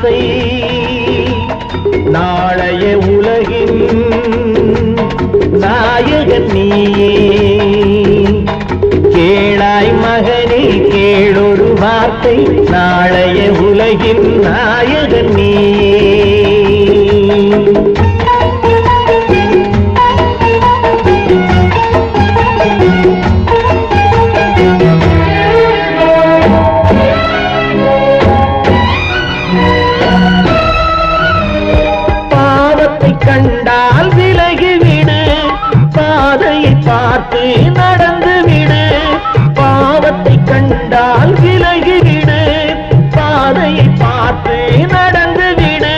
வார்த்தை நாளைய உலகின் நாயகன் நீயே. கேளாய் மகனே கேளொரு வார்த்தை நாளைய உலகின் நாயகன் நீயே. கண்டால் விலகிவிடு, பாதையை பார்த்து நடந்து விடு. பாவத்தை கண்டால் விலகிவிடு, பாதையை பார்த்து நடந்து விடு.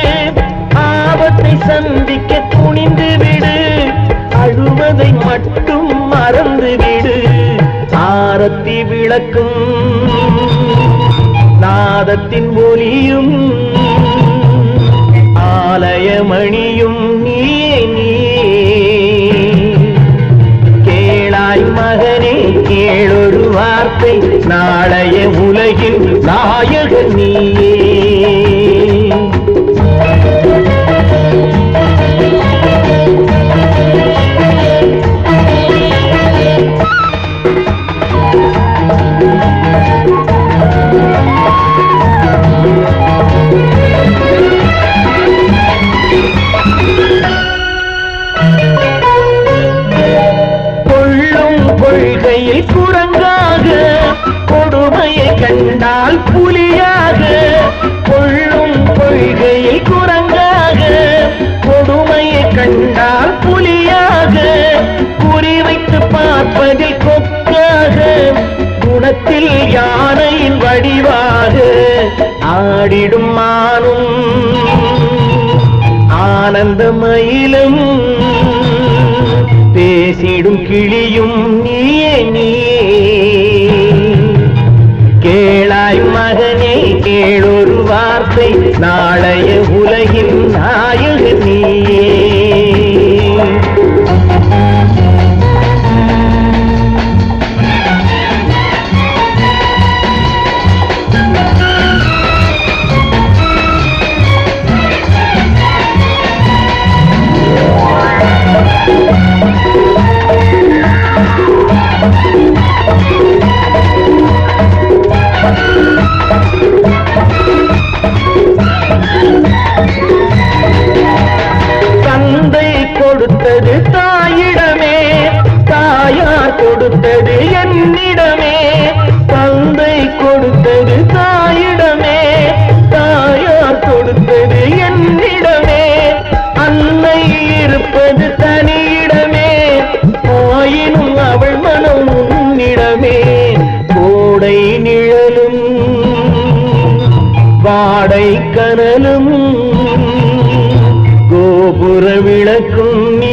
ஆபத்தை சந்திக்க துணிந்து விடு, அழுவதை மட்டும் மறந்து விடு. ஆரத்தி விளக்கும் நாதத்தின் ஒலியும் ஆலயமணியும் நீயே நீயே. கேளாய் மகனே கேளொரு வார்த்தை நாளைய உலகில் நாயகன் நீயே. கொள்கையில் குரங்காக கொடுமையை கண்டால் புலியாக. கொள்ளும் கொள்கையில் குரங்காக கொடுமையை கண்டால் புலியாக. குறிவைத்து பார்ப்பதில் கொக்காக குணத்தில் யானையின் வடிவாக. ஆடிடும் மானும் ஆனந்த மயிலும் பேசிடும் கிளியும் நீயே நீயே. கேளாய் மகனே கேளொரு வார்த்தை நாளைய உலகின் நாயகன் நீயே. தந்தை கொடுத்தது தாயிடமே, தாயார் கொடுத்தது என்னிடமே. தந்தை கொடுத்தது தாயிடமே, தாயார் கொடுத்தது என்னிடமே. அன்னை இருப்பது தனியிடமே, ஆயினும் அவள் மனம் உன்னிடமே. கோடை நிழலும் வாடை கனலும் கோபுர விளக்கும் நீ